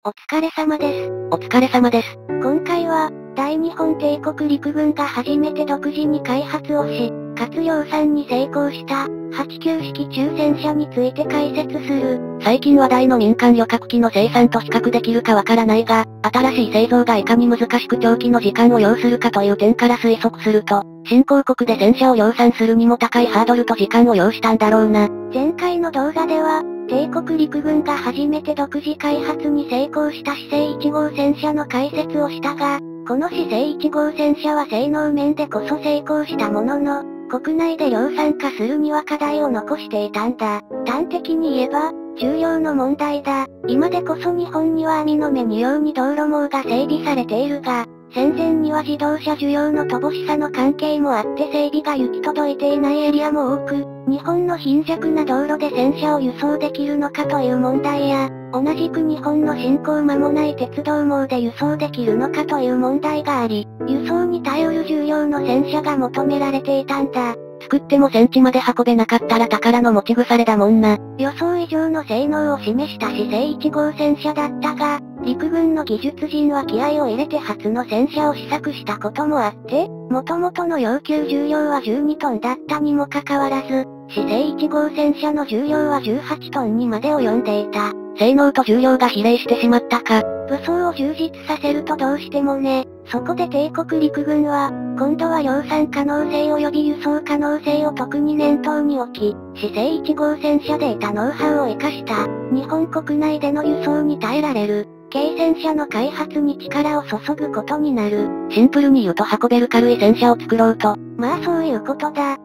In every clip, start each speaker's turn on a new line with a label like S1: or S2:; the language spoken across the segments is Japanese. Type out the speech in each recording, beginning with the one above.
S1: お疲れ様です。
S2: お疲れ様です。
S1: 今回は、大日本帝国陸軍が初めて独自に開発をし、かつ量産に成功した、89式中戦車について解説する。
S2: 最近話題の民間旅客機の生産と比較できるかわからないが、新しい製造がいかに難しく長期の時間を要するかという点から推測すると、新興国で戦車を量産するにも高いハードルと時間を要したんだろうな。
S1: 前回の動画では、帝国陸軍が初めて独自開発に成功した市制1号戦車の解説をしたが、この市制1号戦車は性能面でこそ成功したものの、国内で量産化するには課題を残していたんだ。端的に言えば、重量の問題だ。今でこそ日本には網の目にように道路網が整備されているが、戦前には自動車需要の乏しさの関係もあって整備が行き届いていないエリアも多く、日本の貧弱な道路で戦車を輸送できるのかという問題や、同じく日本の侵攻間もない鉄道網で輸送できるのかという問題があり、輸送に耐えうる重量の戦車が求められていたんだ。
S2: 作っても戦地まで運べなかったら宝の持ち腐れだもんな。
S1: 予想以上の性能を示した市制1号戦車だったが、陸軍の技術陣は気合を入れて初の戦車を試作したこともあって、元々の要求重量は12トンだったにもかかわらず、市制1号戦車の重量は18トンにまで及んでいた。
S2: 性能と重量が比例してしまったか。
S1: 武装を充実させるとどうしてもね。そこで帝国陸軍は、今度は量産可能性及び輸送可能性を特に念頭に置き、市制1号戦車で得たノウハウを活かした、日本国内での輸送に耐えられる、軽戦車の開発に力を注ぐことになる。
S2: シンプルに言うと運べる軽い戦車を作ろうと。
S1: まあそういうことだ。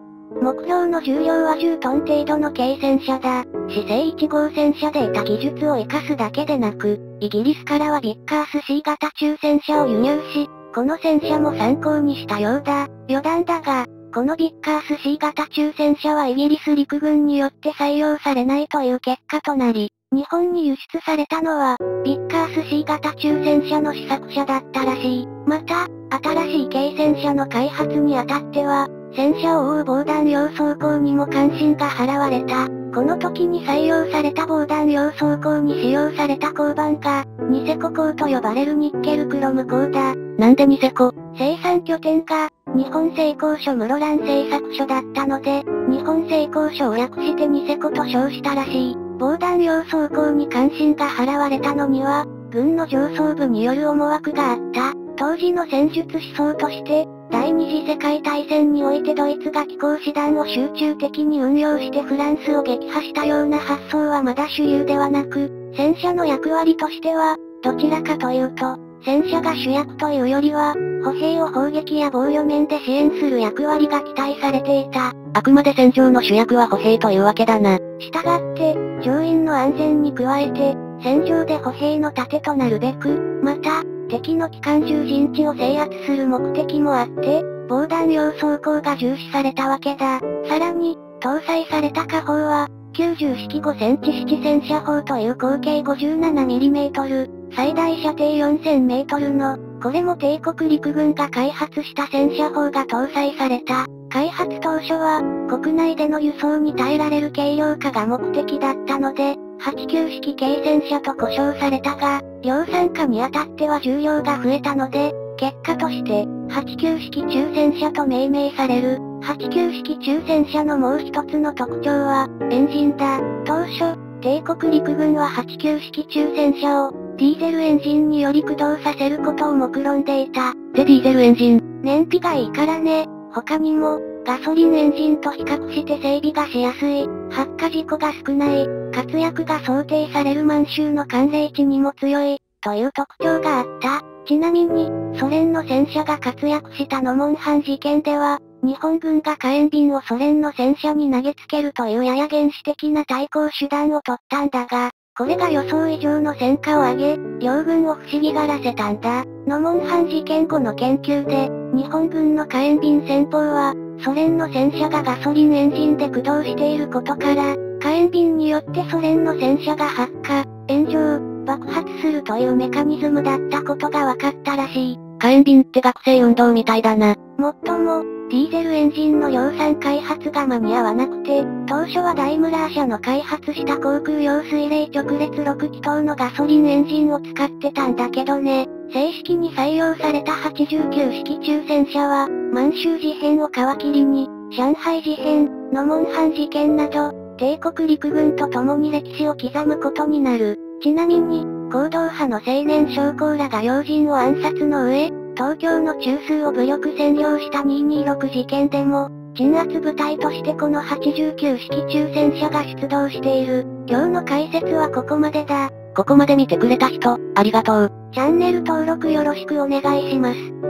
S1: 目標の重量は10トン程度の軽戦車だ。市制1号戦車で得た技術を活かすだけでなく、イギリスからはビッカース C 型中戦車を輸入し、この戦車も参考にしたようだ。余談だが、このビッカース C 型中戦車はイギリス陸軍によって採用されないという結果となり、日本に輸出されたのは、ビッカース C 型中戦車の試作車だったらしい。また、新しい軽戦車の開発にあたっては、戦車を覆う防弾用装甲にも関心が払われた。この時に採用された防弾用装甲に使用された鋼板が、ニセコ鋼と呼ばれるニッケルクロム鋼だ。
S2: なんでニセコ？
S1: 生産拠点が、日本製鋼所室蘭製作所だったので、日本製鋼所を略してニセコと称したらしい。防弾用装甲に関心が払われたのには、軍の上層部による思惑があった。当時の戦術思想として、第二次世界大戦においてドイツが機甲師団を集中的に運用してフランスを撃破したような発想はまだ主流ではなく、戦車の役割としては、どちらかというと、戦車が主役というよりは、歩兵を砲撃や防御面で支援する役割が期待されていた。
S2: あくまで戦場の主役は歩兵というわけだな。
S1: したがって、乗員の安全に加えて、戦場で歩兵の盾となるべく、また、敵の機関銃陣地を制圧する目的もあって、防弾用装甲が重視されたわけだ。さらに、搭載された火砲は、90式5センチ7戦車砲という合計 57mm、最大射程 4000m の、これも帝国陸軍が開発した戦車砲が搭載された。開発当初は、国内での輸送に耐えられる軽量化が目的だったので、89式軽戦車と呼称されたが、量産化にあたっては重量が増えたので、結果として、89式中戦車と命名される。89式中戦車のもう一つの特徴は、エンジンだ。当初、帝国陸軍は89式中戦車を、ディーゼルエンジンにより駆動させることを目論んでいた。
S2: でディーゼルエンジン。
S1: 燃費がいいからね。他にも、ガソリンエンジンと比較して整備がしやすい、発火事故が少ない、活躍が想定される満州の寒冷地にも強い、という特徴があった。ちなみに、ソ連の戦車が活躍したノモンハン事件では、日本軍が火炎瓶をソ連の戦車に投げつけるというやや原始的な対抗手段を取ったんだが、これが予想以上の戦果を上げ、両軍を不思議がらせたんだ。ノモンハン事件後の研究で、日本軍の火炎瓶戦法は、ソ連の戦車がガソリンエンジンで駆動していることから、火炎瓶によってソ連の戦車が発火、炎上、爆発するというメカニズムだったことが分かったらしい。
S2: 火炎瓶って学生運動みたいだな。
S1: もっとも、ディーゼルエンジンの量産開発が間に合わなくて、当初はダイムラー社の開発した航空用水冷直列6気筒のガソリンエンジンを使ってたんだけどね。正式に採用された89式中戦車は、満州事変を皮切りに、上海事変、ノモンハン事件など、帝国陸軍と共に歴史を刻むことになる。ちなみに、行動派の青年将校らが要人を暗殺の上、東京の中枢を武力占領した226事件でも、鎮圧部隊としてこの89式中戦車が出動している。今日の解説はここまでだ。
S2: ここまで見てくれた人、ありがとう。
S1: チャンネル登録よろしくお願いします。